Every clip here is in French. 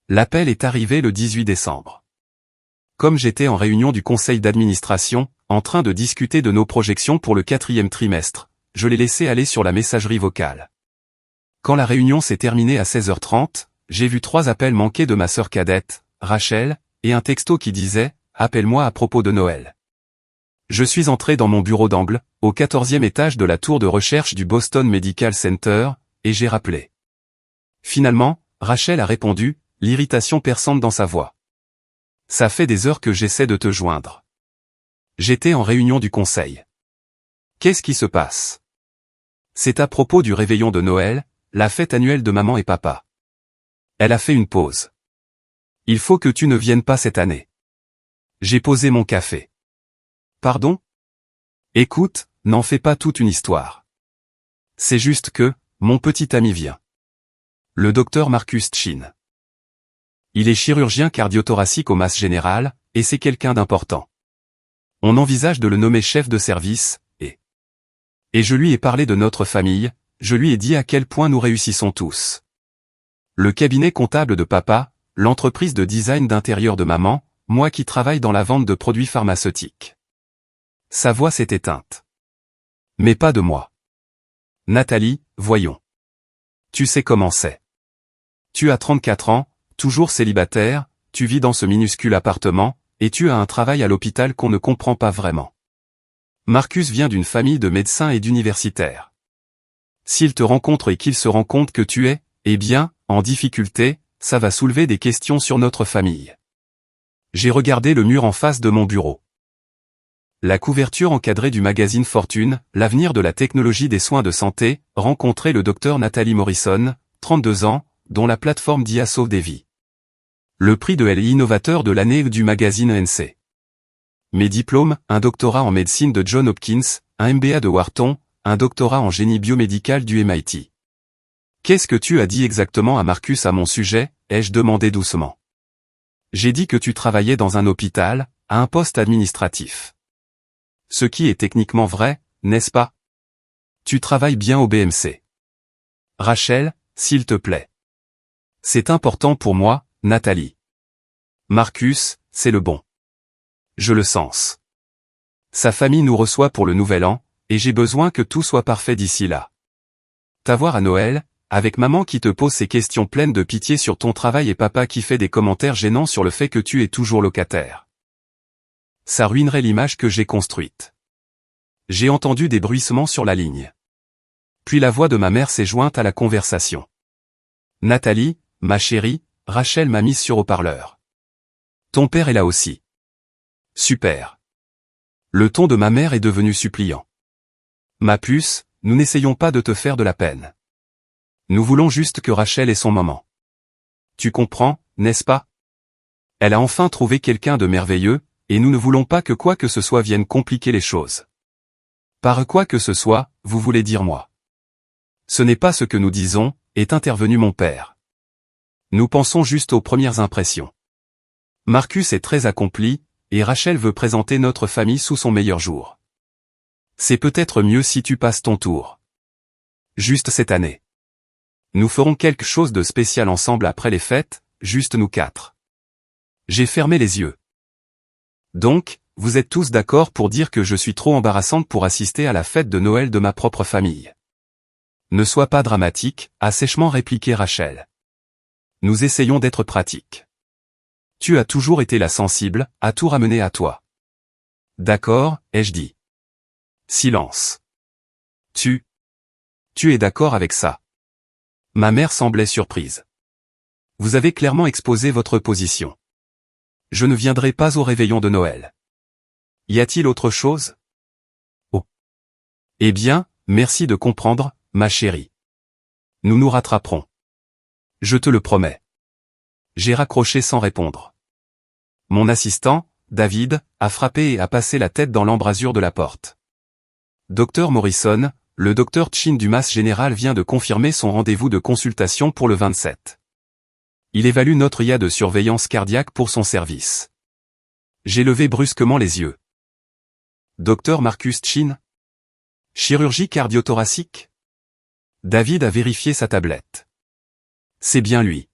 L'appel est arrivé le 18 décembre. Comme j'étais en réunion du conseil d'administration, en train de discuter de nos projections pour le 4e trimestre, je l'ai laissé aller sur la messagerie vocale. Quand la réunion s'est terminée à 16h30, j'ai vu 3 appels manqués de ma sœur cadette, Rachel, et un texto qui disait « Appelle-moi à propos de Noël ». Je suis entré dans mon bureau d'angle, au 14e étage de la tour de recherche du Boston Medical Center, et j'ai rappelé. Finalement, Rachel a répondu, l'irritation perçante dans sa voix. « Ça fait des heures que j'essaie de te joindre. J'étais en réunion du conseil. Qu'est-ce qui se passe ? C'est à propos du réveillon de Noël, la fête annuelle de maman et papa. Elle a fait une pause. Il faut que tu ne viennes pas cette année. J'ai posé mon café. Pardon ? Écoute, n'en fais pas toute une histoire. C'est juste que, mon petit ami vient. Le docteur Marcus Chin. Il est chirurgien cardiothoracique au Mass General, et c'est quelqu'un d'important. On envisage de le nommer chef de service, et je lui ai parlé de notre famille, je lui ai dit à quel point nous réussissons tous. Le cabinet comptable de papa, l'entreprise de design d'intérieur de maman, moi qui travaille dans la vente de produits pharmaceutiques. Sa voix s'est éteinte. Mais pas de moi. Nathalie, voyons. Tu sais comment c'est. Tu as 34 ans, toujours célibataire, tu vis dans ce minuscule appartement, et tu as un travail à l'hôpital qu'on ne comprend pas vraiment. Marcus vient d'une famille de médecins et d'universitaires. S'il te rencontre et qu'il se rend compte que tu es, eh bien, en difficulté, ça va soulever des questions sur notre famille. J'ai regardé le mur en face de mon bureau. La couverture encadrée du magazine Fortune, l'avenir de la technologie des soins de santé, rencontrait le docteur Nathalie Morrison, 32 ans, dont la plateforme DIA sauve des vies. Le prix de LI innovateur de l'année du magazine NC. Mes diplômes, un doctorat en médecine de Johns Hopkins, un MBA de Wharton, un doctorat en génie biomédical du MIT. Qu'est-ce que tu as dit exactement à Marcus à mon sujet, ai-je demandé doucement. J'ai dit que tu travaillais dans un hôpital, à un poste administratif. Ce qui est techniquement vrai, n'est-ce pas ? Tu travailles bien au BMC. Rachel, s'il te plaît. C'est important pour moi, Nathalie. Marcus, c'est le bon. Je le sens. Sa famille nous reçoit pour le nouvel an, et j'ai besoin que tout soit parfait d'ici là. T'avoir à Noël, avec maman qui te pose ces questions pleines de pitié sur ton travail et papa qui fait des commentaires gênants sur le fait que tu es toujours locataire. Ça ruinerait l'image que j'ai construite. J'ai entendu des bruissements sur la ligne. Puis la voix de ma mère s'est jointe à la conversation. Nathalie, ma chérie, Rachel m'a mise sur haut-parleur. Ton père est là aussi. Super. Le ton de ma mère est devenu suppliant. Ma puce, nous n'essayons pas de te faire de la peine. Nous voulons juste que Rachel ait son moment. Tu comprends, n'est-ce pas ? Elle a enfin trouvé quelqu'un de merveilleux, et nous ne voulons pas que quoi que ce soit vienne compliquer les choses. Par quoi que ce soit, vous voulez dire moi. Ce n'est pas ce que nous disons, est intervenu mon père. Nous pensons juste aux premières impressions. Marcus est très accompli, et Rachel veut présenter notre famille sous son meilleur jour. C'est peut-être mieux si tu passes ton tour. Juste cette année. Nous ferons quelque chose de spécial ensemble après les fêtes, juste nous 4. J'ai fermé les yeux. Donc, vous êtes tous d'accord pour dire que je suis trop embarrassante pour assister à la fête de Noël de ma propre famille. Ne sois pas dramatique, a sèchement répliqué Rachel. Nous essayons d'être pratiques. Tu as toujours été la sensible, à tout ramener à toi. D'accord, ai-je dit. Silence. Tu es d'accord avec ça. Ma mère semblait surprise. Vous avez clairement exposé votre position. Je ne viendrai pas au réveillon de Noël. Y a-t-il autre chose ? Oh. Eh bien, merci de comprendre, ma chérie. Nous nous rattraperons. Je te le promets. J'ai raccroché sans répondre. Mon assistant, David, a frappé et a passé la tête dans l'embrasure de la porte. Docteur Morrison, le docteur Chin du Mass General vient de confirmer son rendez-vous de consultation pour le 27. Il évalue notre IA de surveillance cardiaque pour son service. J'ai levé brusquement les yeux. Docteur Marcus Chin ? Chirurgie cardiothoracique ? David a vérifié sa tablette. C'est bien lui.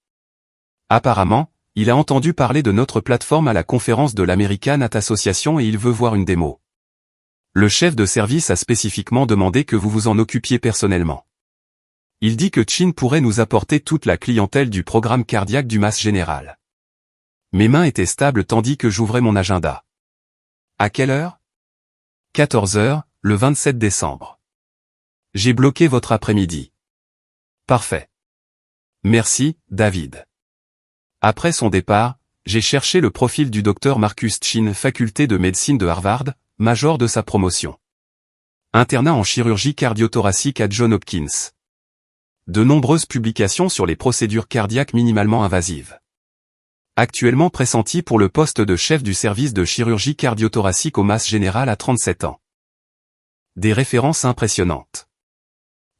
Apparemment, il a entendu parler de notre plateforme à la conférence de l'American Heart Association et il veut voir une démo. Le chef de service a spécifiquement demandé que vous vous en occupiez personnellement. Il dit que Chin pourrait nous apporter toute la clientèle du programme cardiaque du Mass Général. Mes mains étaient stables tandis que j'ouvrais mon agenda. À quelle heure ? 14 heures, le 27 décembre. J'ai bloqué votre après-midi. Parfait. Merci, David. Après son départ, j'ai cherché le profil du docteur Marcus Chin, faculté de médecine de Harvard, major de sa promotion. Internat en chirurgie cardio-thoracique à Johns Hopkins. De nombreuses publications sur les procédures cardiaques minimalement invasives. Actuellement pressenti pour le poste de chef du service de chirurgie cardio-thoracique au Mass Général à 37 ans. Des références impressionnantes.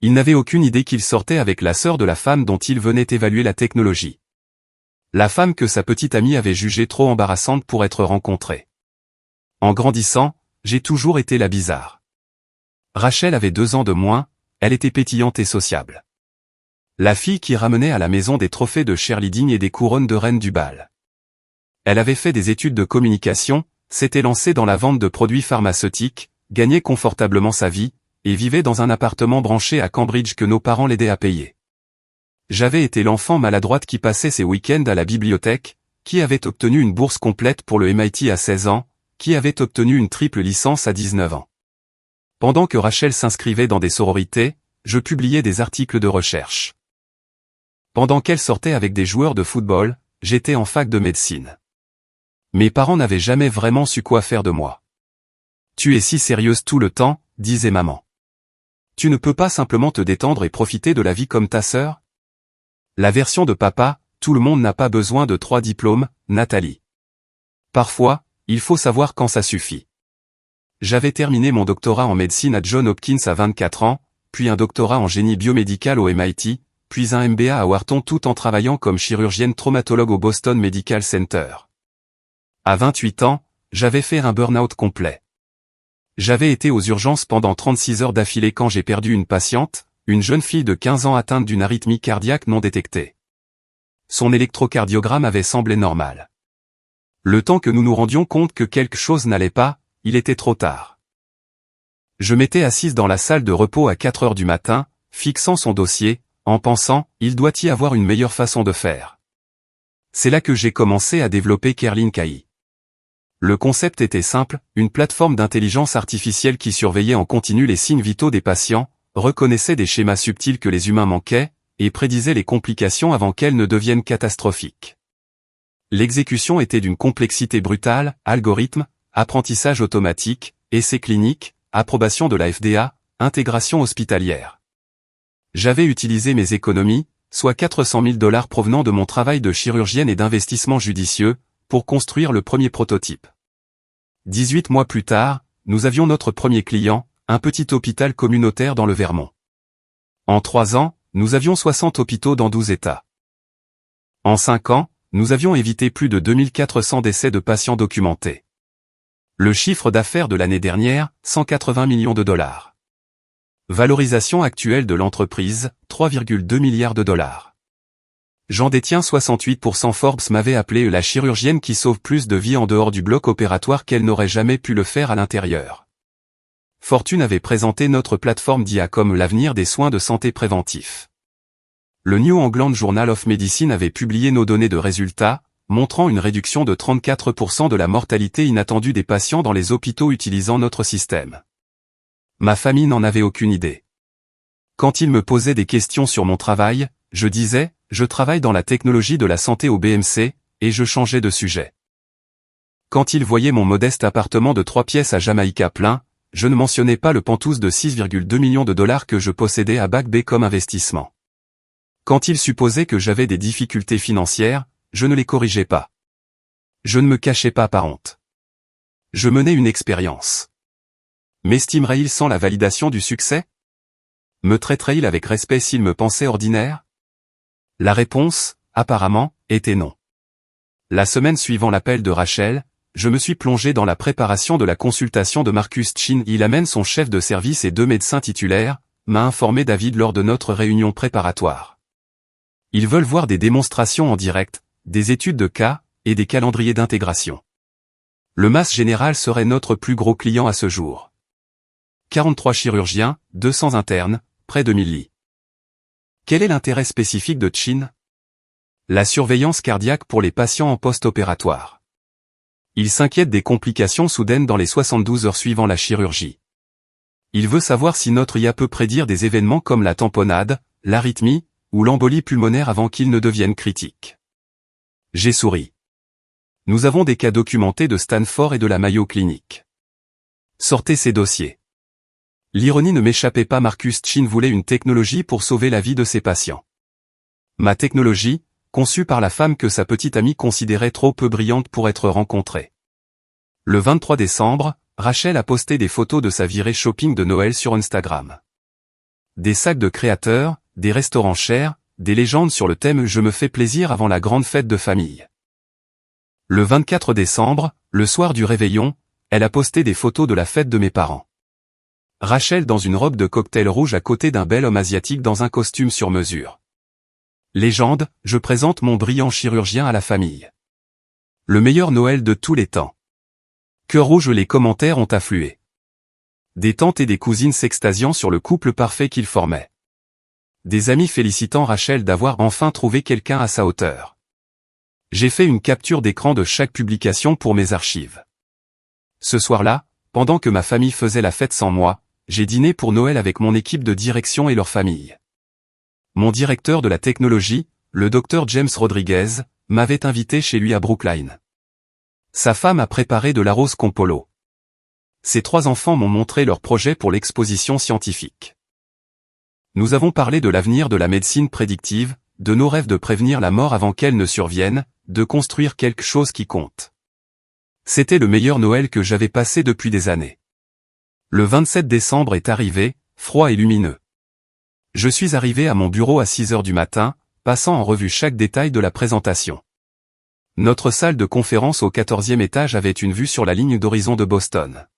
Il n'avait aucune idée qu'il sortait avec la sœur de la femme dont il venait évaluer la technologie. La femme que sa petite amie avait jugée trop embarrassante pour être rencontrée. En grandissant, j'ai toujours été la bizarre. Rachel avait 2 ans de moins, elle était pétillante et sociable. La fille qui ramenait à la maison des trophées de cheerleading et des couronnes de reine du bal. Elle avait fait des études de communication, s'était lancée dans la vente de produits pharmaceutiques, gagnait confortablement sa vie, et vivait dans un appartement branché à Cambridge que nos parents l'aidaient à payer. J'avais été l'enfant maladroite qui passait ses week-ends à la bibliothèque, qui avait obtenu une bourse complète pour le MIT à 16 ans, qui avait obtenu une triple licence à 19 ans. Pendant que Rachel s'inscrivait dans des sororités, je publiais des articles de recherche. Pendant qu'elle sortait avec des joueurs de football, j'étais en fac de médecine. Mes parents n'avaient jamais vraiment su quoi faire de moi. Tu es si sérieuse tout le temps, disait maman. Tu ne peux pas simplement te détendre et profiter de la vie comme ta sœur ? La version de papa, tout le monde n'a pas besoin de 3 diplômes, Nathalie. Parfois, il faut savoir quand ça suffit. J'avais terminé mon doctorat en médecine à Johns Hopkins à 24 ans, puis un doctorat en génie biomédical au MIT, puis un MBA à Wharton tout en travaillant comme chirurgienne traumatologue au Boston Medical Center. À 28 ans, j'avais fait un burn-out complet. J'avais été aux urgences pendant 36 heures d'affilée quand j'ai perdu une patiente, une jeune fille de 15 ans atteinte d'une arythmie cardiaque non détectée. Son électrocardiogramme avait semblé normal. Le temps que nous nous rendions compte que quelque chose n'allait pas, il était trop tard. Je m'étais assise dans la salle de repos à 4 heures du matin, fixant son dossier, en pensant, il doit y avoir une meilleure façon de faire. C'est là que j'ai commencé à développer Kerlin KI. Le concept était simple, une plateforme d'intelligence artificielle qui surveillait en continu les signes vitaux des patients, reconnaissait des schémas subtils que les humains manquaient, et prédisait les complications avant qu'elles ne deviennent catastrophiques. L'exécution était d'une complexité brutale, algorithme, apprentissage automatique, essais cliniques, approbation de la FDA, intégration hospitalière. J'avais utilisé mes économies, soit 400 000 $ provenant de mon travail de chirurgienne et d'investissement judicieux, pour construire le premier prototype. 18 mois plus tard, nous avions notre premier client, un petit hôpital communautaire dans le Vermont. En 3 ans, nous avions 60 hôpitaux dans 12 États. En 5 ans, nous avions évité plus de 2400 décès de patients documentés. Le chiffre d'affaires de l'année dernière, 180 millions de $. Valorisation actuelle de l'entreprise, 3,2 milliards de $. J'en détiens 68%. Forbes m'avait appelé la chirurgienne qui sauve plus de vies en dehors du bloc opératoire qu'elle n'aurait jamais pu le faire à l'intérieur. Fortune avait présenté notre plateforme DIA comme l'avenir des soins de santé préventifs. Le New England Journal of Medicine avait publié nos données de résultats, montrant une réduction de 34% de la mortalité inattendue des patients dans les hôpitaux utilisant notre système. Ma famille n'en avait aucune idée. Quand ils me posaient des questions sur mon travail, je disais, je travaille dans la technologie de la santé au BMC, et je changeais de sujet. Quand ils voyaient mon modeste appartement de 3 pièces à Jamaïca plein, je ne mentionnais pas le pantouse de 6,2 millions de $ que je possédais à Back Bay comme investissement. Quand ils supposaient que j'avais des difficultés financières, je ne les corrigeais pas. Je ne me cachais pas par honte. Je menais une expérience. M'estimerait-il sans la validation du succès ? Me traiterait-il avec respect s'il me pensait ordinaire ? La réponse, apparemment, était non. La semaine suivant l'appel de Rachel, je me suis plongé dans la préparation de la consultation de Marcus Chin. Il amène son chef de service et 2 médecins titulaires, m'a informé David lors de notre réunion préparatoire. Ils veulent voir des démonstrations en direct, des études de cas, et des calendriers d'intégration. Le MAS Général serait notre plus gros client à ce jour. 43 chirurgiens, 200 internes, près de 1000 lits. Quel est l'intérêt spécifique de Chin? La surveillance cardiaque pour les patients en post-opératoire. Il s'inquiète des complications soudaines dans les 72 heures suivant la chirurgie. Il veut savoir si notre IA peut prédire des événements comme la tamponnade, l'arythmie, ou l'embolie pulmonaire avant qu'ils ne deviennent critiques. J'ai souri. Nous avons des cas documentés de Stanford et de la Mayo Clinic. Sortez ces dossiers. L'ironie ne m'échappait pas, Marcus Chin voulait une technologie pour sauver la vie de ses patients. Ma technologie, conçue par la femme que sa petite amie considérait trop peu brillante pour être rencontrée. Le 23 décembre, Rachel a posté des photos de sa virée shopping de Noël sur Instagram. Des sacs de créateurs, des restaurants chers, des légendes sur le thème « Je me fais plaisir avant la grande fête de famille ». Le 24 décembre, le soir du réveillon, elle a posté des photos de la fête de mes parents. Rachel dans une robe de cocktail rouge à côté d'un bel homme asiatique dans un costume sur mesure. Légende, je présente mon brillant chirurgien à la famille. Le meilleur Noël de tous les temps. Cœur rouge, les commentaires ont afflué. Des tantes et des cousines s'extasiant sur le couple parfait qu'ils formaient. Des amis félicitant Rachel d'avoir enfin trouvé quelqu'un à sa hauteur. J'ai fait une capture d'écran de chaque publication pour mes archives. Ce soir-là, pendant que ma famille faisait la fête sans moi, j'ai dîné pour Noël avec mon équipe de direction et leur famille. Mon directeur de la technologie, le Dr James Rodriguez, m'avait invité chez lui à Brookline. Sa femme a préparé de l'arroz con polo. Ses 3 enfants m'ont montré leur projet pour l'exposition scientifique. Nous avons parlé de l'avenir de la médecine prédictive, de nos rêves de prévenir la mort avant qu'elle ne survienne, de construire quelque chose qui compte. C'était le meilleur Noël que j'avais passé depuis des années. Le 27 décembre est arrivé, froid et lumineux. Je suis arrivé à mon bureau à 6 heures du matin, passant en revue chaque détail de la présentation. Notre salle de conférence au 14e étage avait une vue sur la ligne d'horizon de Boston.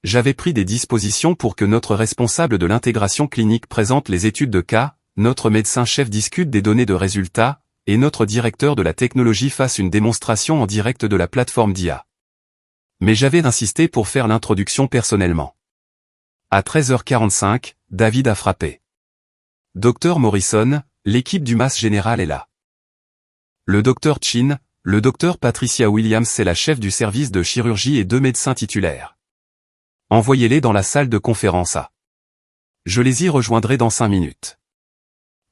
J'avais pris des dispositions pour que notre responsable de l'intégration clinique présente les études de cas, notre médecin-chef discute des données de résultats, et notre directeur de la technologie fasse une démonstration en direct de la plateforme d'IA. Mais j'avais insisté pour faire l'introduction personnellement. À 13h45, David a frappé. Dr Morrison, l'équipe du MAS Général est là. Le Dr Chin, le Dr Patricia Williams, c'est la chef du service de chirurgie et 2 médecins titulaires. Envoyez-les dans la salle de conférence A. Je les y rejoindrai dans 5 minutes.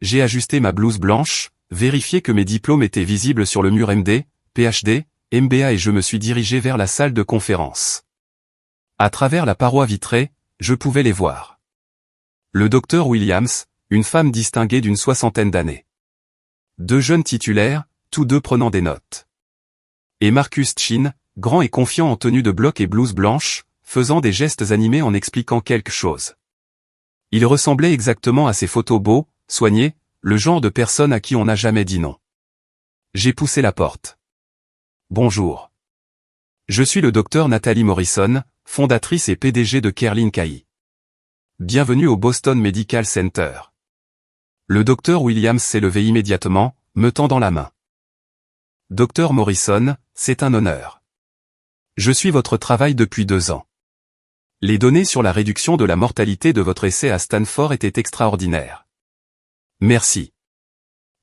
J'ai ajusté ma blouse blanche, vérifié que mes diplômes étaient visibles sur le mur MD, PhD, MBA et je me suis dirigé vers la salle de conférence. À travers la paroi vitrée, je pouvais les voir. Le Dr Williams, une femme distinguée d'une 60aine d'années. 2 jeunes titulaires, tous 2 prenant des notes. Et Marcus Chin, grand et confiant en tenue de bloc et blouse blanche, faisant des gestes animés en expliquant quelque chose. Il ressemblait exactement à ces photos beaux, soignés, le genre de personne à qui on n'a jamais dit non. J'ai poussé la porte. Bonjour. Je suis le docteur Nathalie Morrison, fondatrice et PDG de Kerlink AI. Bienvenue au Boston Medical Center. Le docteur Williams s'est levé immédiatement, me tendant la main. Docteur Morrison, c'est un honneur. Je suis votre travail depuis 2 ans. Les données sur la réduction de la mortalité de votre essai à Stanford étaient extraordinaires. Merci.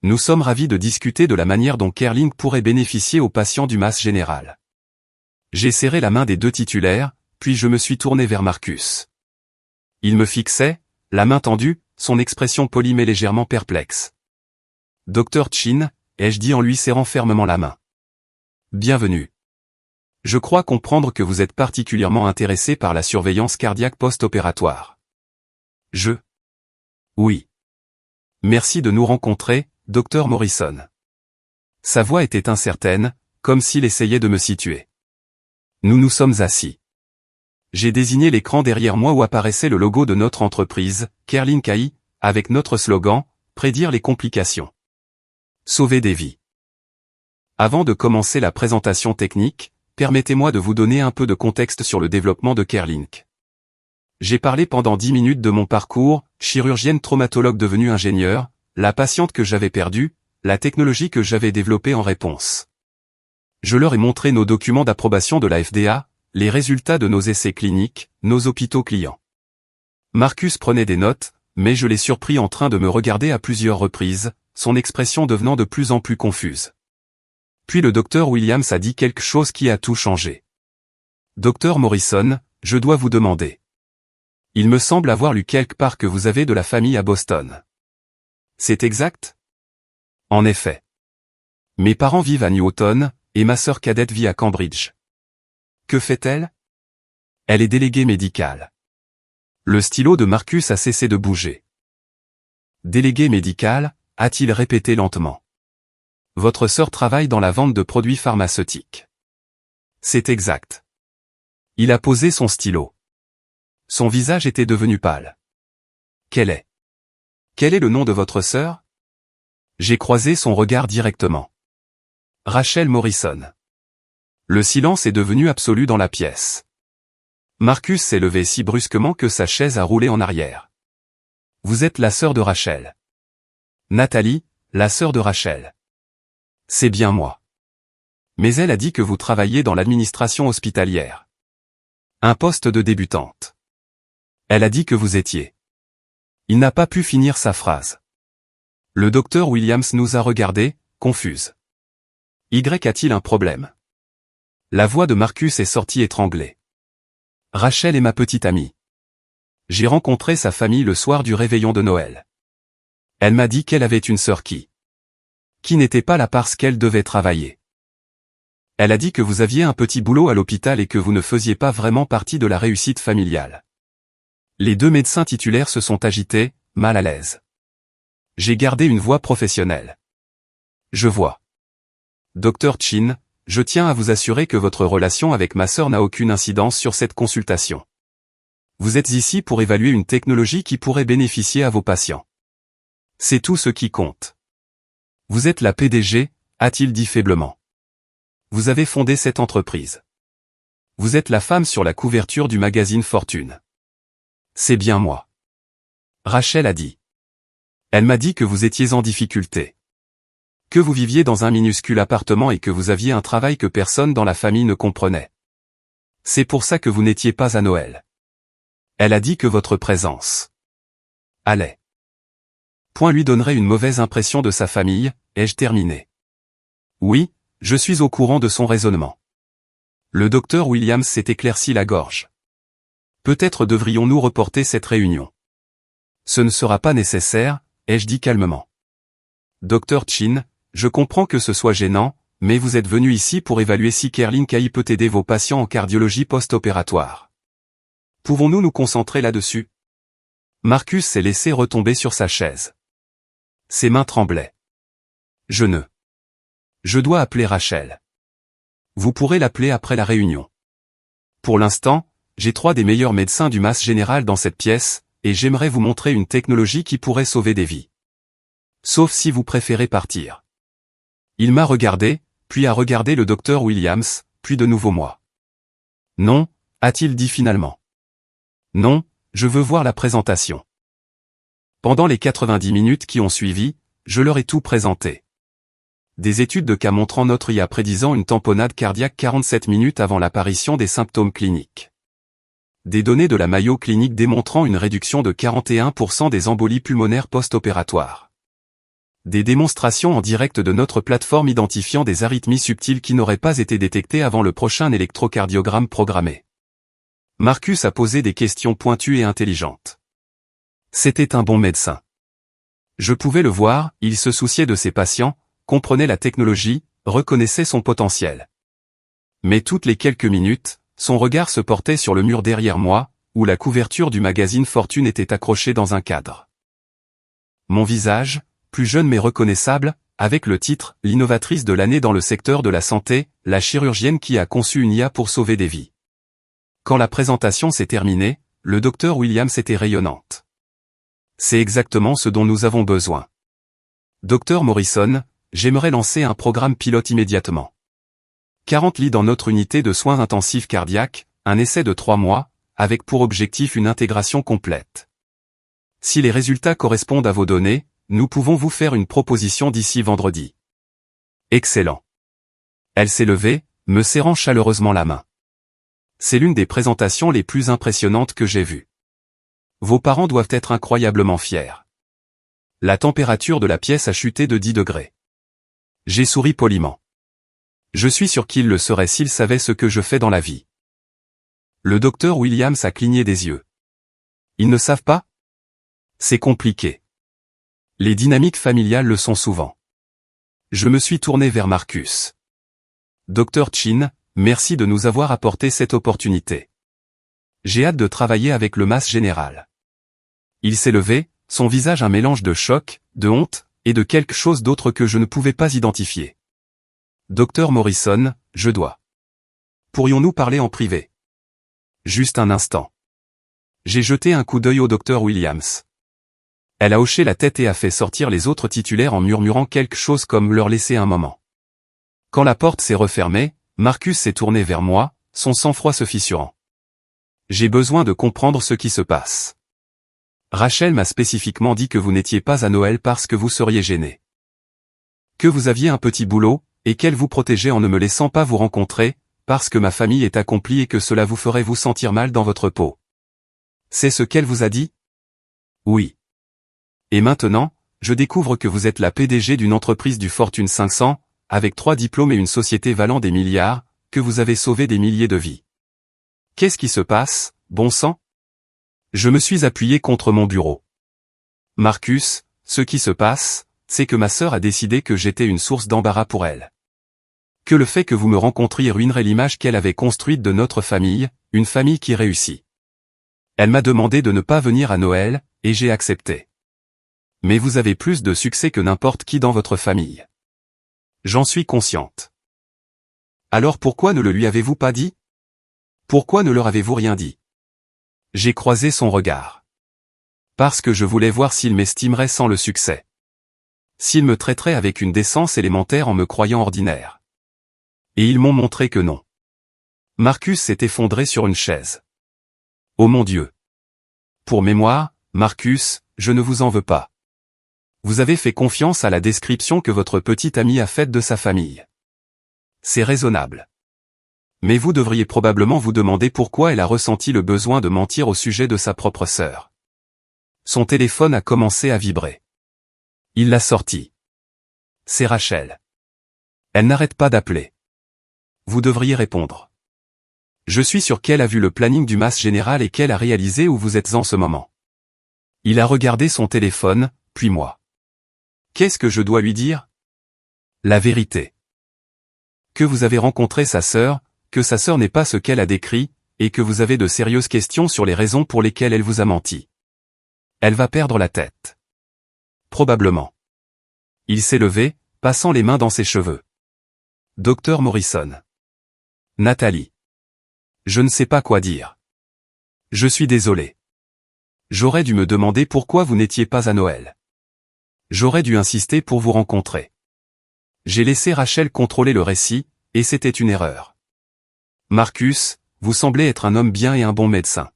Nous sommes ravis de discuter de la manière dont Kerlink pourrait bénéficier aux patients du MAS Général. J'ai serré la main des 2 titulaires, puis je me suis tourné vers Marcus. Il me fixait, la main tendue, son expression polie mais légèrement perplexe. Dr Chin, ai-je dit en lui serrant fermement la main. Bienvenue. Je crois comprendre que vous êtes particulièrement intéressé par la surveillance cardiaque post-opératoire. Oui. Merci de nous rencontrer, Dr Morrison. Sa voix était incertaine, comme s'il essayait de me situer. Nous nous sommes assis. J'ai désigné l'écran derrière moi où apparaissait le logo de notre entreprise, Kerlink AI, avec notre slogan, prédire les complications. Sauver des vies. Avant de commencer la présentation technique, permettez-moi de vous donner un peu de contexte sur le développement de Kerlink. J'ai parlé pendant 10 minutes de mon parcours, chirurgienne traumatologue devenue ingénieure, la patiente que j'avais perdue, la technologie que j'avais développée en réponse. Je leur ai montré nos documents d'approbation de la FDA, les résultats de nos essais cliniques, nos hôpitaux clients. Marcus prenait des notes, mais je l'ai surpris en train de me regarder à plusieurs reprises, son expression devenant de plus en plus confuse. Puis le docteur Williams a dit quelque chose qui a tout changé. « Docteur Morrison, je dois vous demander. Il me semble avoir lu quelque part que vous avez de la famille à Boston. C'est exact ? » « En effet. Mes parents vivent à Newton, et ma sœur cadette vit à Cambridge. » « Que fait-elle ? » ?»« Elle est déléguée médicale. » Le stylo de Marcus a cessé de bouger. « Déléguée médicale » a-t-il répété lentement. « Votre sœur travaille dans la vente de produits pharmaceutiques. » « C'est exact. » Il a posé son stylo. Son visage était devenu pâle. « Quel est le nom de votre sœur ? » J'ai croisé son regard directement. « Rachel Morrison. » Le silence est devenu absolu dans la pièce. Marcus s'est levé si brusquement que sa chaise a roulé en arrière. « Vous êtes la sœur de Rachel. »« Nathalie, la sœur de Rachel. »« C'est bien moi. » « Mais elle a dit que vous travailliez dans l'administration hospitalière. »« Un poste de débutante. »« Elle a dit que vous étiez. » Il n'a pas pu finir sa phrase. Le docteur Williams nous a regardés, confuse. Y a-t-il un problème ? La voix de Marcus est sortie étranglée. Rachel est ma petite amie. J'ai rencontré sa famille le soir du réveillon de Noël. Elle m'a dit qu'elle avait une sœur qui n'était pas là parce qu'elle devait travailler. Elle a dit que vous aviez un petit boulot à l'hôpital et que vous ne faisiez pas vraiment partie de la réussite familiale. Les deux médecins titulaires se sont agités, mal à l'aise. J'ai gardé une voix professionnelle. Je vois. Dr Chin, je tiens à vous assurer que votre relation avec ma sœur n'a aucune incidence sur cette consultation. Vous êtes ici pour évaluer une technologie qui pourrait bénéficier à vos patients. C'est tout ce qui compte. Vous êtes la PDG, a-t-il dit faiblement. Vous avez fondé cette entreprise. Vous êtes la femme sur la couverture du magazine Fortune. C'est bien moi. Rachel a dit. Elle m'a dit que vous étiez en difficulté. Que vous viviez dans un minuscule appartement et que vous aviez un travail que personne dans la famille ne comprenait. C'est pour ça que vous n'étiez pas à Noël. Elle a dit que votre présence allait. Point lui donnerait une mauvaise impression de sa famille, ai-je terminé. Oui, je suis au courant de son raisonnement. Le docteur Williams s'est éclairci la gorge. Peut-être devrions-nous reporter cette réunion. Ce ne sera pas nécessaire, ai-je dit calmement. Dr Chin, je comprends que ce soit gênant, mais vous êtes venu ici pour évaluer si Kerlin Kai peut aider vos patients en cardiologie post-opératoire. Pouvons-nous nous concentrer là-dessus ? Marcus s'est laissé retomber sur sa chaise. Ses mains tremblaient. Je dois appeler Rachel. Vous pourrez l'appeler après la réunion. Pour l'instant, j'ai 3 des meilleurs médecins du Mass Général dans cette pièce, et j'aimerais vous montrer une technologie qui pourrait sauver des vies. Sauf si vous préférez partir. Il m'a regardé, puis a regardé le docteur Williams, puis de nouveau moi. Non, a-t-il dit finalement. Non, je veux voir la présentation. Pendant les 90 minutes qui ont suivi, je leur ai tout présenté. Des études de cas montrant notre IA prédisant une tamponnade cardiaque 47 minutes avant l'apparition des symptômes cliniques. Des données de la Mayo Clinic démontrant une réduction de 41% des embolies pulmonaires post-opératoires. Des démonstrations en direct de notre plateforme identifiant des arythmies subtiles qui n'auraient pas été détectées avant le prochain électrocardiogramme programmé. Marcus a posé des questions pointues et intelligentes. C'était un bon médecin. Je pouvais le voir, il se souciait de ses patients, comprenait la technologie, reconnaissait son potentiel. Mais toutes les quelques minutes, son regard se portait sur le mur derrière moi, où la couverture du magazine Fortune était accrochée dans un cadre. Mon visage, plus jeune mais reconnaissable, avec le titre « L'innovatrice de l'année dans le secteur de la santé, la chirurgienne qui a conçu une IA pour sauver des vies ». Quand la présentation s'est terminée, le docteur Williams était rayonnante. C'est exactement ce dont nous avons besoin. Docteur Morrison, j'aimerais lancer un programme pilote immédiatement. 40 lits dans notre unité de soins intensifs cardiaques, un essai de 3 mois, avec pour objectif une intégration complète. Si les résultats correspondent à vos données, nous pouvons vous faire une proposition d'ici vendredi. Excellent. Elle s'est levée, me serrant chaleureusement la main. C'est l'une des présentations les plus impressionnantes que j'ai vues. Vos parents doivent être incroyablement fiers. La température de la pièce a chuté de 10 degrés. J'ai souri poliment. Je suis sûr qu'ils le seraient s'ils savaient ce que je fais dans la vie. Le docteur Williams a cligné des yeux. Ils ne savent pas? C'est compliqué. Les dynamiques familiales le sont souvent. Je me suis tourné vers Marcus. Dr Chin, merci de nous avoir apporté cette opportunité. J'ai hâte de travailler avec le MAS général. Il s'est levé, son visage un mélange de choc, de honte, et de quelque chose d'autre que je ne pouvais pas identifier. Dr Morrison, je dois. Pourrions-nous parler en privé? Juste un instant. J'ai jeté un coup d'œil au Dr Williams. Elle a hoché la tête et a fait sortir les autres titulaires en murmurant quelque chose comme leur laisser un moment. Quand la porte s'est refermée, Marcus s'est tourné vers moi, son sang-froid se fissurant. J'ai besoin de comprendre ce qui se passe. Rachel m'a spécifiquement dit que vous n'étiez pas à Noël parce que vous seriez gêné. Que vous aviez un petit boulot, et qu'elle vous protégeait en ne me laissant pas vous rencontrer, parce que ma famille est accomplie et que cela vous ferait vous sentir mal dans votre peau. C'est ce qu'elle vous a dit? Oui. Et maintenant, je découvre que vous êtes la PDG d'une entreprise du Fortune 500, avec 3 diplômes et une société valant des milliards, que vous avez sauvé des milliers de vies. Qu'est-ce qui se passe, bon sang? Je me suis appuyé contre mon bureau. Marcus, ce qui se passe, c'est que ma sœur a décidé que j'étais une source d'embarras pour elle. Que le fait que vous me rencontriez ruinerait l'image qu'elle avait construite de notre famille, une famille qui réussit. Elle m'a demandé de ne pas venir à Noël, et j'ai accepté. Mais vous avez plus de succès que n'importe qui dans votre famille. J'en suis consciente. Alors pourquoi ne le lui avez-vous pas dit? Pourquoi ne leur avez-vous rien dit? J'ai croisé son regard. Parce que je voulais voir s'il m'estimerait sans le succès. S'il me traiterait avec une décence élémentaire en me croyant ordinaire. Et ils m'ont montré que non. Marcus s'est effondré sur une chaise. Oh mon Dieu! Pour mémoire, Marcus, je ne vous en veux pas. Vous avez fait confiance à la description que votre petite amie a faite de sa famille. C'est raisonnable. Mais vous devriez probablement vous demander pourquoi elle a ressenti le besoin de mentir au sujet de sa propre sœur. Son téléphone a commencé à vibrer. Il l'a sorti. C'est Rachel. Elle n'arrête pas d'appeler. Vous devriez répondre. Je suis sûr qu'elle a vu le planning du MAS général et qu'elle a réalisé où vous êtes en ce moment. Il a regardé son téléphone, puis moi. Qu'est-ce que je dois lui dire? La vérité. Que vous avez rencontré sa sœur, que sa sœur n'est pas ce qu'elle a décrit, et que vous avez de sérieuses questions sur les raisons pour lesquelles elle vous a menti. Elle va perdre la tête. Probablement. Il s'est levé, passant les mains dans ses cheveux. Dr Morrison. Nathalie. Je ne sais pas quoi dire. Je suis désolé. J'aurais dû me demander pourquoi vous n'étiez pas à Noël. J'aurais dû insister pour vous rencontrer. J'ai laissé Rachel contrôler le récit, et c'était une erreur. Marcus, vous semblez être un homme bien et un bon médecin.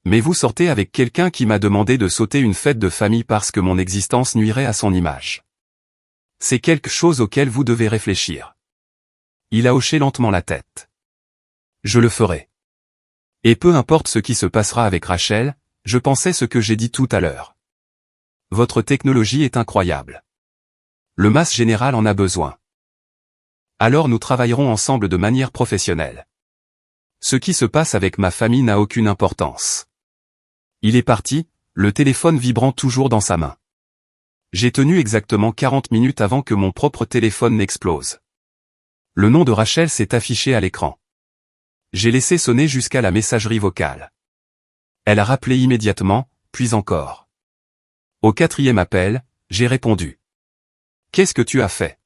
Mais vous sortez avec quelqu'un qui m'a demandé de sauter une fête de famille parce que mon existence nuirait à son image. C'est quelque chose auquel vous devez réfléchir. Il a hoché lentement la tête. Je le ferai. Et peu importe ce qui se passera avec Rachel, je pensais ce que j'ai dit tout à l'heure. Votre technologie est incroyable. Le MAS général en a besoin. Alors nous travaillerons ensemble de manière professionnelle. Ce qui se passe avec ma famille n'a aucune importance. Il est parti, le téléphone vibrant toujours dans sa main. J'ai tenu exactement 40 minutes avant que mon propre téléphone n'explose. Le nom de Rachel s'est affiché à l'écran. J'ai laissé sonner jusqu'à la messagerie vocale. Elle a rappelé immédiatement, puis encore. Au 4e appel, j'ai répondu. Qu'est-ce que tu as fait?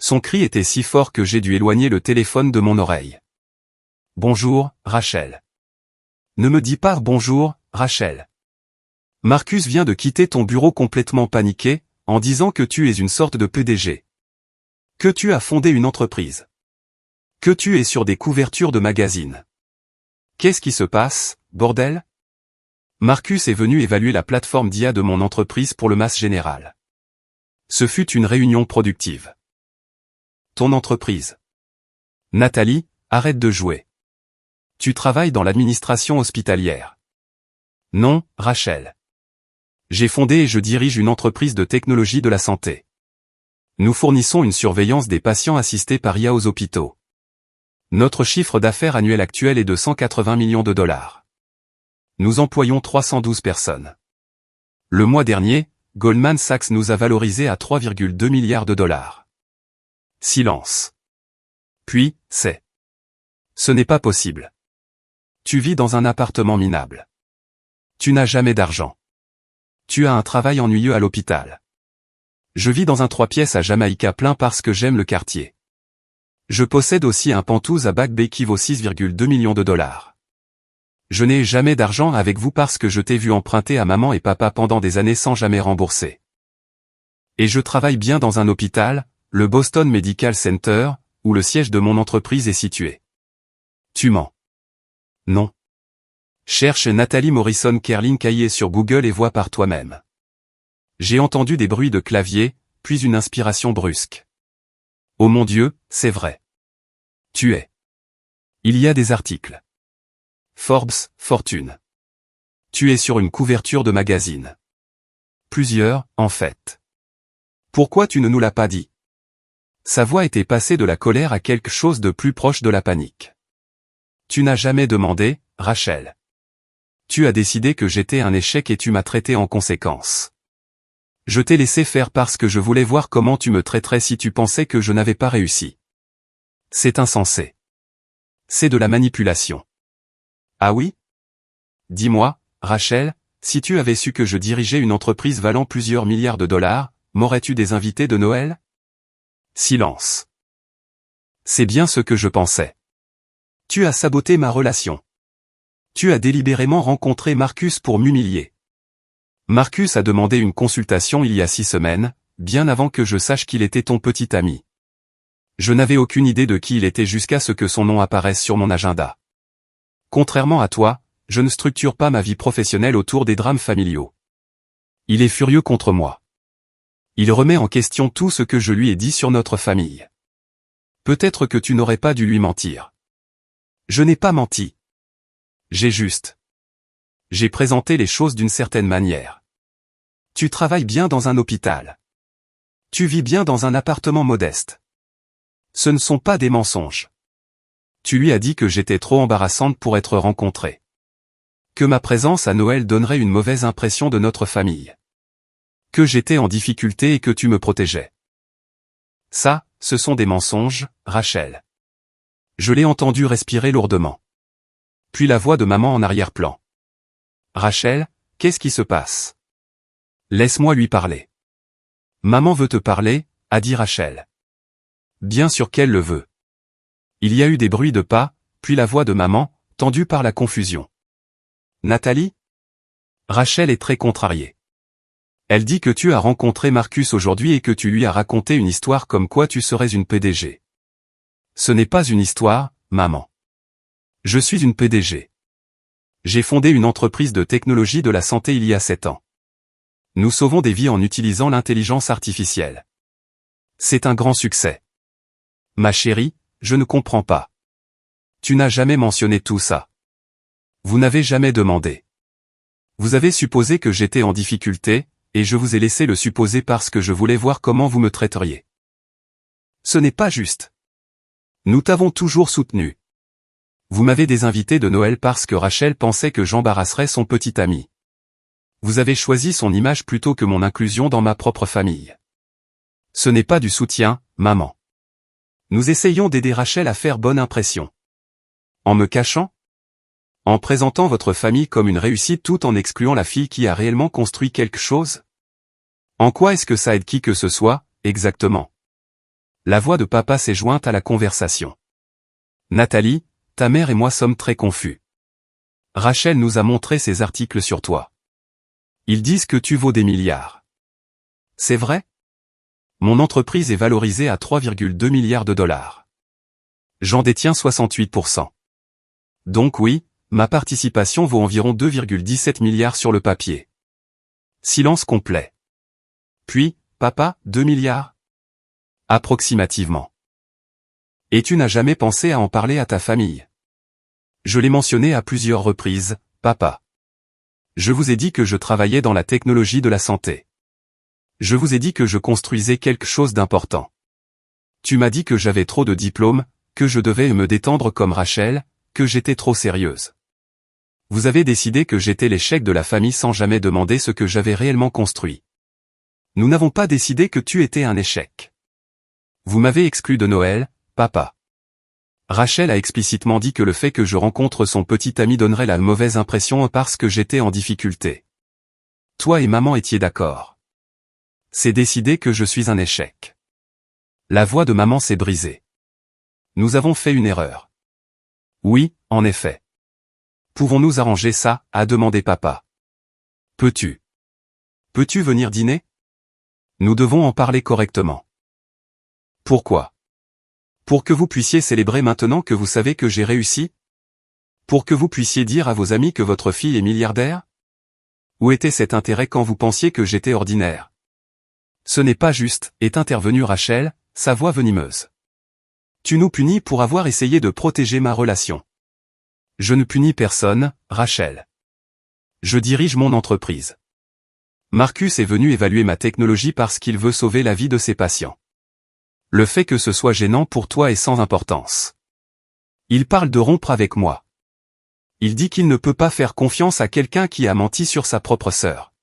Son cri était si fort que j'ai dû éloigner le téléphone de mon oreille. Bonjour, Rachel. Ne me dis pas bonjour, Rachel. Marcus vient de quitter ton bureau complètement paniqué, en disant que tu es une sorte de PDG. Que tu as fondé une entreprise. Que tu es sur des couvertures de magazines. Qu'est-ce qui se passe, bordel? Marcus est venu évaluer la plateforme d'IA de mon entreprise pour le masse général. Ce fut une réunion productive. Ton entreprise. Nathalie, arrête de jouer. Tu travailles dans l'administration hospitalière. Non, Rachel. J'ai fondé et je dirige une entreprise de technologie de la santé. Nous fournissons une surveillance des patients assistés par IA aux hôpitaux. Notre chiffre d'affaires annuel actuel est de 180 millions de dollars. Nous employons 312 personnes. Le mois dernier, Goldman Sachs nous a valorisé à 3,2 milliards de dollars. Silence. Puis, c'est. Ce n'est pas possible. Tu vis dans un appartement minable. Tu n'as jamais d'argent. Tu as un travail ennuyeux à l'hôpital. Je vis dans un 3 pièces à Jamaïca plein parce que j'aime le quartier. Je possède aussi un Penthouse à Back Bay qui vaut 6,2 millions de dollars. Je n'ai jamais d'argent avec vous parce que je t'ai vu emprunter à maman et papa pendant des années sans jamais rembourser. Et je travaille bien dans un hôpital, le Boston Medical Center, où le siège de mon entreprise est situé. Tu mens. Non. Cherche Nathalie Morrison Kerlin Caillé sur Google et vois par toi-même. J'ai entendu des bruits de clavier, puis une inspiration brusque. Oh mon Dieu, c'est vrai. Tu es. Il y a des articles. Forbes, Fortune. Tu es sur une couverture de magazine. Plusieurs, en fait. Pourquoi tu ne nous l'as pas dit? Sa voix était passée de la colère à quelque chose de plus proche de la panique. Tu n'as jamais demandé, Rachel. Tu as décidé que j'étais un échec et tu m'as traité en conséquence. Je t'ai laissé faire parce que je voulais voir comment tu me traiterais si tu pensais que je n'avais pas réussi. C'est insensé. C'est de la manipulation. Ah oui? Dis-moi, Rachel, si tu avais su que je dirigeais une entreprise valant plusieurs milliards de dollars, m'aurais-tu des invités de Noël? Silence. C'est bien ce que je pensais. Tu as saboté ma relation. Tu as délibérément rencontré Marcus pour m'humilier. Marcus a demandé une consultation il y a 6 semaines, bien avant que je sache qu'il était ton petit ami. Je n'avais aucune idée de qui il était jusqu'à ce que son nom apparaisse sur mon agenda. Contrairement à toi, je ne structure pas ma vie professionnelle autour des drames familiaux. Il est furieux contre moi. Il remet en question tout ce que je lui ai dit sur notre famille. Peut-être que tu n'aurais pas dû lui mentir. Je n'ai pas menti. J'ai présenté les choses d'une certaine manière. Tu travailles bien dans un hôpital. Tu vis bien dans un appartement modeste. Ce ne sont pas des mensonges. Tu lui as dit que j'étais trop embarrassante pour être rencontrée. Que ma présence à Noël donnerait une mauvaise impression de notre famille. Que j'étais en difficulté et que tu me protégeais. Ça, ce sont des mensonges, Rachel. Je l'ai entendu respirer lourdement. Puis la voix de maman en arrière-plan. Rachel, qu'est-ce qui se passe? Laisse-moi lui parler. Maman veut te parler, a dit Rachel. Bien sûr qu'elle le veut. Il y a eu des bruits de pas, puis la voix de maman, tendue par la confusion. Nathalie? Rachel est très contrariée. Elle dit que tu as rencontré Marcus aujourd'hui et que tu lui as raconté une histoire comme quoi tu serais une PDG. Ce n'est pas une histoire, maman. Je suis une PDG. J'ai fondé une entreprise de technologie de la santé il y a 7 ans. Nous sauvons des vies en utilisant l'intelligence artificielle. C'est un grand succès. Ma chérie, je ne comprends pas. Tu n'as jamais mentionné tout ça. Vous n'avez jamais demandé. Vous avez supposé que j'étais en difficulté, et je vous ai laissé le supposer parce que je voulais voir comment vous me traiteriez. Ce n'est pas juste. Nous t'avons toujours soutenu. Vous m'avez désinvité de Noël parce que Rachel pensait que j'embarrasserais son petit ami. Vous avez choisi son image plutôt que mon inclusion dans ma propre famille. Ce n'est pas du soutien, maman. Nous essayons d'aider Rachel à faire bonne impression. En me cachant? En présentant votre famille comme une réussite tout en excluant la fille qui a réellement construit quelque chose? En quoi est-ce que ça aide qui que ce soit, exactement? La voix de papa s'est jointe à la conversation. Nathalie, ta mère et moi sommes très confus. Rachel nous a montré ses articles sur toi. Ils disent que tu vaux des milliards. C'est vrai? Mon entreprise est valorisée à 3,2 milliards de dollars. J'en détiens 68%. Donc oui, ma participation vaut environ 2,17 milliards sur le papier. Silence complet. Puis, papa, 2 milliards? Approximativement. Et tu n'as jamais pensé à en parler à ta famille? Je l'ai mentionné à plusieurs reprises, papa. Je vous ai dit que je travaillais dans la technologie de la santé. Je vous ai dit que je construisais quelque chose d'important. Tu m'as dit que j'avais trop de diplômes, que je devais me détendre comme Rachel, que j'étais trop sérieuse. Vous avez décidé que j'étais l'échec de la famille sans jamais demander ce que j'avais réellement construit. Nous n'avons pas décidé que tu étais un échec. Vous m'avez exclu de Noël, papa. Rachel a explicitement dit que le fait que je rencontre son petit ami donnerait la mauvaise impression parce que j'étais en difficulté. Toi et maman étiez d'accord. C'est décidé que je suis un échec. La voix de maman s'est brisée. Nous avons fait une erreur. Oui, en effet. Pouvons-nous arranger ça, a demandé papa. Peux-tu venir dîner? Nous devons en parler correctement. Pourquoi? Pour que vous puissiez célébrer maintenant que vous savez que j'ai réussi? Pour que vous puissiez dire à vos amis que votre fille est milliardaire? Où était cet intérêt quand vous pensiez que j'étais ordinaire? Ce n'est pas juste, est intervenue Rachel, sa voix venimeuse. Tu nous punis pour avoir essayé de protéger ma relation. Je ne punis personne, Rachel. Je dirige mon entreprise. Marcus est venu évaluer ma technologie parce qu'il veut sauver la vie de ses patients. Le fait que ce soit gênant pour toi est sans importance. Il parle de rompre avec moi. Il dit qu'il ne peut pas faire confiance à quelqu'un qui a menti sur sa propre sœur.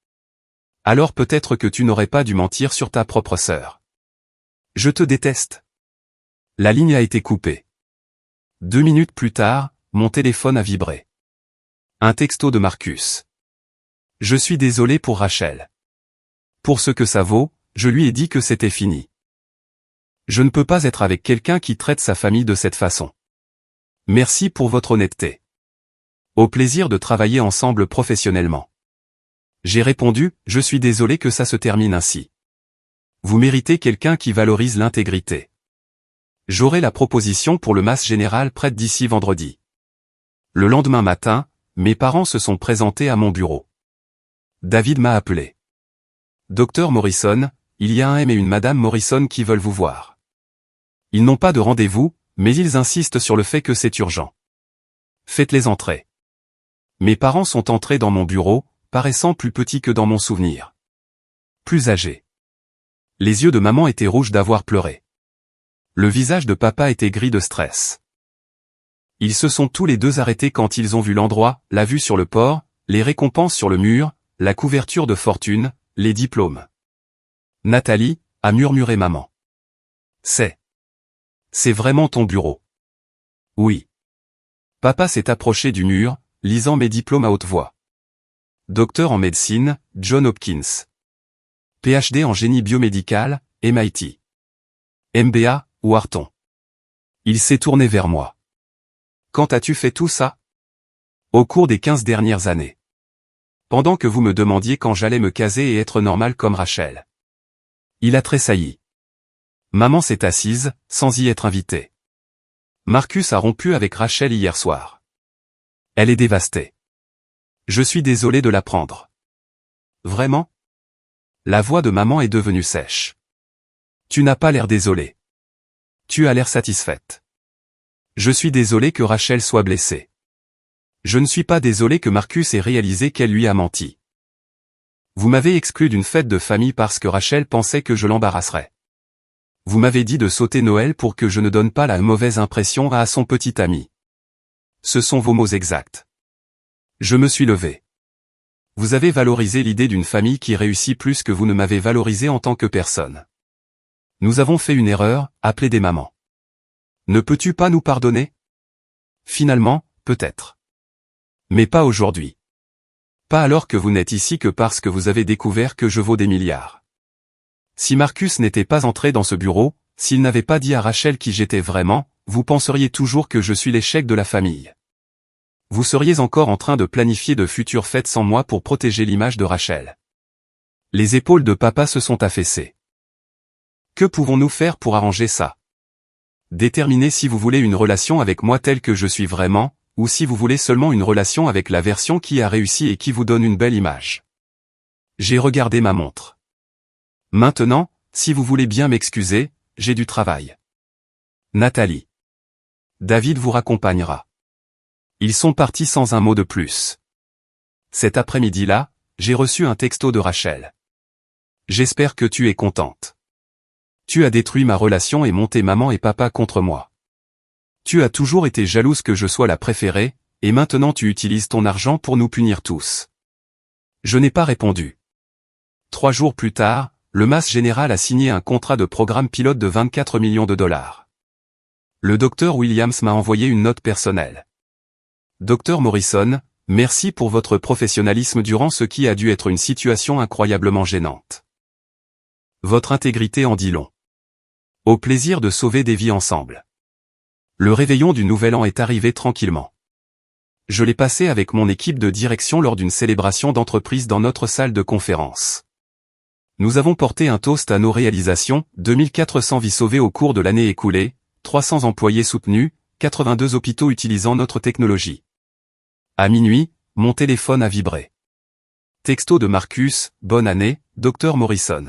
Alors peut-être que tu n'aurais pas dû mentir sur ta propre sœur. Je te déteste. La ligne a été coupée. 2 minutes plus tard, mon téléphone a vibré. Un texto de Marcus. Je suis désolé pour Rachel. Pour ce que ça vaut, je lui ai dit que c'était fini. Je ne peux pas être avec quelqu'un qui traite sa famille de cette façon. Merci pour votre honnêteté. Au plaisir de travailler ensemble professionnellement. J'ai répondu, je suis désolé que ça se termine ainsi. Vous méritez quelqu'un qui valorise l'intégrité. J'aurai la proposition pour le mass général prête d'ici vendredi. Le lendemain matin, mes parents se sont présentés à mon bureau. David m'a appelé. Docteur Morrison, il y a un M et une Madame Morrison qui veulent vous voir. Ils n'ont pas de rendez-vous, mais ils insistent sur le fait que c'est urgent. Faites-les entrer. Mes parents sont entrés dans mon bureau, paraissant plus petits que dans mon souvenir. Plus âgés. Les yeux de maman étaient rouges d'avoir pleuré. Le visage de papa était gris de stress. Ils se sont tous les deux arrêtés quand ils ont vu l'endroit, la vue sur le port, les récompenses sur le mur, la couverture de fortune, les diplômes. Nathalie, a murmuré maman. C'est vraiment ton bureau. Oui. Papa s'est approché du mur, lisant mes diplômes à haute voix. Docteur en médecine, John Hopkins. PhD en génie biomédical, MIT. MBA, Wharton. Il s'est tourné vers moi. Quand as-tu fait tout ça? Au cours des 15 dernières années. Pendant que vous me demandiez quand j'allais me caser et être normal comme Rachel. Il a tressailli. Maman s'est assise, sans y être invitée. Marcus a rompu avec Rachel hier soir. Elle est dévastée. Je suis désolé de l'apprendre. Vraiment? La voix de maman est devenue sèche. Tu n'as pas l'air désolé. Tu as l'air satisfaite. Je suis désolé que Rachel soit blessée. Je ne suis pas désolé que Marcus ait réalisé qu'elle lui a menti. Vous m'avez exclu d'une fête de famille parce que Rachel pensait que je l'embarrasserais. Vous m'avez dit de sauter Noël pour que je ne donne pas la mauvaise impression à son petit ami. Ce sont vos mots exacts. Je me suis levé. Vous avez valorisé l'idée d'une famille qui réussit plus que vous ne m'avez valorisé en tant que personne. Nous avons fait une erreur, appelez des mamans. Ne peux-tu pas nous pardonner? Finalement, peut-être. Mais pas aujourd'hui. Pas alors que vous n'êtes ici que parce que vous avez découvert que je vaux des milliards. Si Marcus n'était pas entré dans ce bureau, s'il n'avait pas dit à Rachel qui j'étais vraiment, vous penseriez toujours que je suis l'échec de la famille. Vous seriez encore en train de planifier de futures fêtes sans moi pour protéger l'image de Rachel. Les épaules de papa se sont affaissées. Que pouvons-nous faire pour arranger ça? Déterminez si vous voulez une relation avec moi telle que je suis vraiment, ou si vous voulez seulement une relation avec la version qui a réussi et qui vous donne une belle image. J'ai regardé ma montre. Maintenant, si vous voulez bien m'excuser, j'ai du travail. Nathalie. David vous raccompagnera. Ils sont partis sans un mot de plus. Cet après-midi-là, j'ai reçu un texto de Rachel. J'espère que tu es contente. Tu as détruit ma relation et monté maman et papa contre moi. Tu as toujours été jalouse que je sois la préférée, et maintenant tu utilises ton argent pour nous punir tous. Je n'ai pas répondu. 3 jours plus tard, le MAS général a signé un contrat de programme pilote de 24 millions de dollars. Le Dr Williams m'a envoyé une note personnelle. Dr Morrison, merci pour votre professionnalisme durant ce qui a dû être une situation incroyablement gênante. Votre intégrité en dit long. Au plaisir de sauver des vies ensemble. Le réveillon du Nouvel An est arrivé tranquillement. Je l'ai passé avec mon équipe de direction lors d'une célébration d'entreprise dans notre salle de conférence. Nous avons porté un toast à nos réalisations, 2400 vies sauvées au cours de l'année écoulée, 300 employés soutenus, 82 hôpitaux utilisant notre technologie. À minuit, mon téléphone a vibré. Texto de Marcus, bonne année, Dr Morrison.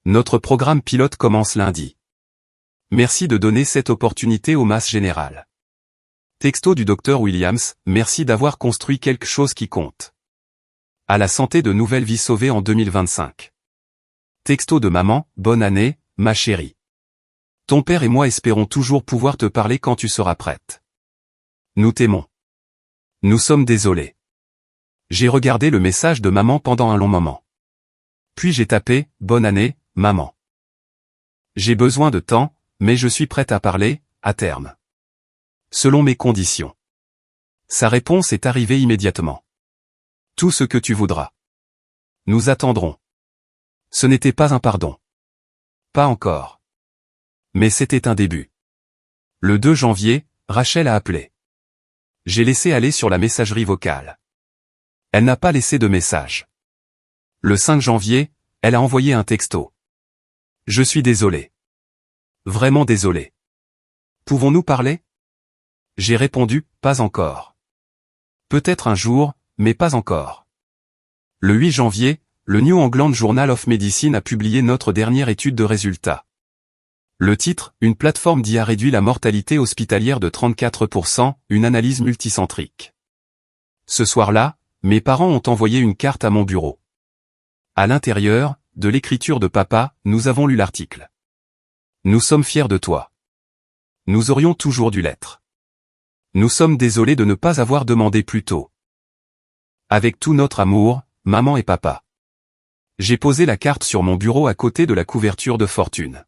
Notre programme pilote commence lundi. Merci de donner cette opportunité au MAS général. Texto du Dr Williams, merci d'avoir construit quelque chose qui compte. À la santé de nouvelles vies sauvées en 2025. Texto de maman, bonne année, ma chérie. Ton père et moi espérons toujours pouvoir te parler quand tu seras prête. Nous t'aimons. Nous sommes désolés. J'ai regardé le message de maman pendant un long moment. Puis j'ai tapé, bonne année, maman. J'ai besoin de temps, mais je suis prête à parler, à terme. Selon mes conditions. Sa réponse est arrivée immédiatement. Tout ce que tu voudras. Nous attendrons. Ce n'était pas un pardon. Pas encore. Mais c'était un début. Le 2 janvier, Rachel a appelé. J'ai laissé aller sur la messagerie vocale. Elle n'a pas laissé de message. Le 5 janvier, elle a envoyé un texto. Je suis désolé. Vraiment désolé. Pouvons-nous parler? J'ai répondu, pas encore. Peut-être un jour, mais pas encore. Le 8 janvier, le New England Journal of Medicine a publié notre dernière étude de résultats. Le titre, une plateforme d'IA réduit la mortalité hospitalière de 34%, une analyse multicentrique. Ce soir-là, mes parents ont envoyé une carte à mon bureau. À l'intérieur, de l'écriture de papa, nous avons lu l'article. Nous sommes fiers de toi. Nous aurions toujours dû l'être. Nous sommes désolés de ne pas avoir demandé plus tôt. Avec tout notre amour, maman et papa. J'ai posé la carte sur mon bureau à côté de la couverture de fortune.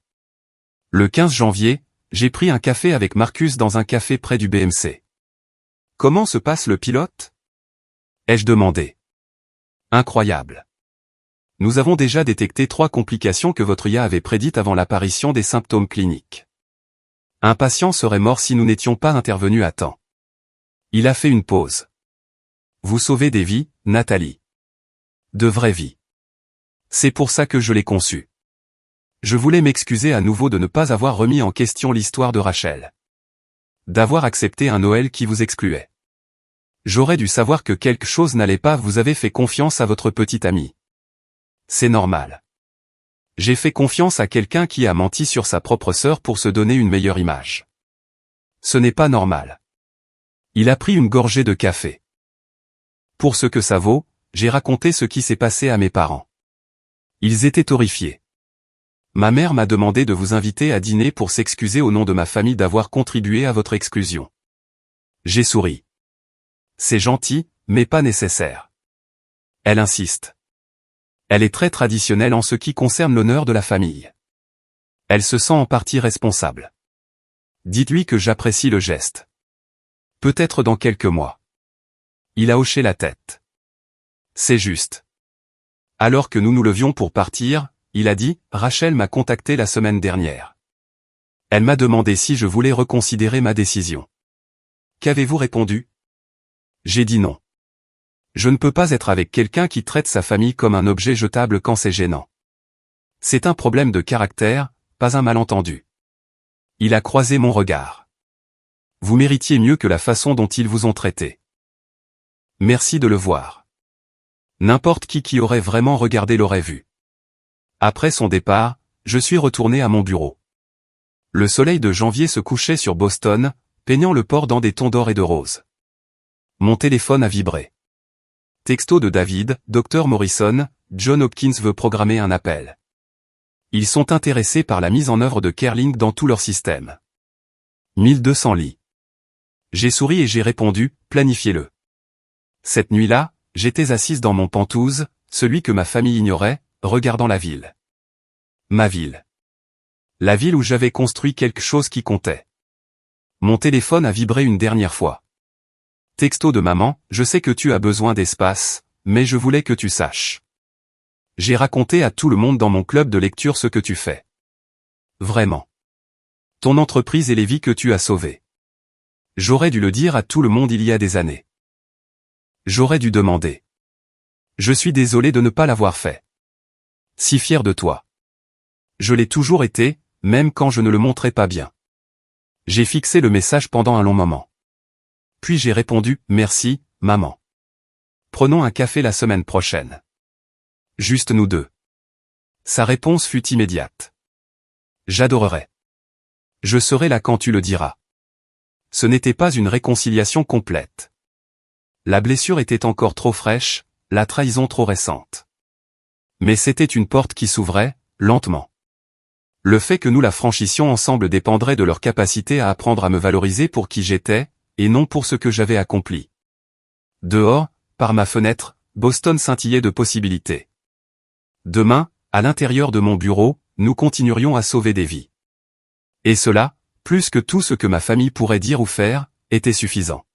Le 15 janvier, j'ai pris un café avec Marcus dans un café près du BMC. Comment se passe le pilote? Ai-je demandé. Incroyable. Nous avons déjà détecté 3 complications que votre IA avait prédites avant l'apparition des symptômes cliniques. Un patient serait mort si nous n'étions pas intervenus à temps. Il a fait une pause. Vous sauvez des vies, Nathalie. De vraies vies. C'est pour ça que je l'ai conçu. Je voulais m'excuser à nouveau de ne pas avoir remis en question l'histoire de Rachel. D'avoir accepté un Noël qui vous excluait. J'aurais dû savoir que quelque chose n'allait pas, vous avez fait confiance à votre petite amie. C'est normal. J'ai fait confiance à quelqu'un qui a menti sur sa propre sœur pour se donner une meilleure image. Ce n'est pas normal. Il a pris une gorgée de café. Pour ce que ça vaut, j'ai raconté ce qui s'est passé à mes parents. Ils étaient horrifiés. Ma mère m'a demandé de vous inviter à dîner pour s'excuser au nom de ma famille d'avoir contribué à votre exclusion. J'ai souri. C'est gentil, mais pas nécessaire. Elle insiste. Elle est très traditionnelle en ce qui concerne l'honneur de la famille. Elle se sent en partie responsable. Dites-lui que j'apprécie le geste. Peut-être dans quelques mois. Il a hoché la tête. C'est juste. Alors que nous nous levions pour partir, il a dit, Rachel m'a contacté la semaine dernière. Elle m'a demandé si je voulais reconsidérer ma décision. Qu'avez-vous répondu? J'ai dit non. Je ne peux pas être avec quelqu'un qui traite sa famille comme un objet jetable quand c'est gênant. C'est un problème de caractère, pas un malentendu. Il a croisé mon regard. Vous méritiez mieux que la façon dont ils vous ont traité. Merci de le voir. N'importe qui aurait vraiment regardé l'aurait vu. Après son départ, je suis retourné à mon bureau. Le soleil de janvier se couchait sur Boston, peignant le port dans des tons d'or et de rose. Mon téléphone a vibré. Texto de David, Dr Morrison, John Hopkins veut programmer un appel. Ils sont intéressés par la mise en œuvre de Kerlink dans tout leur système. 1200 lits. J'ai souri et j'ai répondu, planifiez-le. Cette nuit-là, j'étais assise dans mon penthouse, celui que ma famille ignorait, regardant la ville. Ma ville. La ville où j'avais construit quelque chose qui comptait. Mon téléphone a vibré une dernière fois. Texto de maman, je sais que tu as besoin d'espace, mais je voulais que tu saches. J'ai raconté à tout le monde dans mon club de lecture ce que tu fais. Vraiment. Ton entreprise et les vies que tu as sauvées. J'aurais dû le dire à tout le monde il y a des années. J'aurais dû demander. Je suis désolé de ne pas l'avoir fait. Si fier de toi. Je l'ai toujours été, même quand je ne le montrais pas bien. J'ai fixé le message pendant un long moment. Puis j'ai répondu, merci, maman. Prenons un café la semaine prochaine. Juste nous deux. Sa réponse fut immédiate. J'adorerais. Je serai là quand tu le diras. Ce n'était pas une réconciliation complète. La blessure était encore trop fraîche, la trahison trop récente. Mais c'était une porte qui s'ouvrait, lentement. Le fait que nous la franchissions ensemble dépendrait de leur capacité à apprendre à me valoriser pour qui j'étais, et non pour ce que j'avais accompli. Dehors, par ma fenêtre, Boston scintillait de possibilités. Demain, à l'intérieur de mon bureau, nous continuerions à sauver des vies. Et cela, plus que tout ce que ma famille pourrait dire ou faire, était suffisant.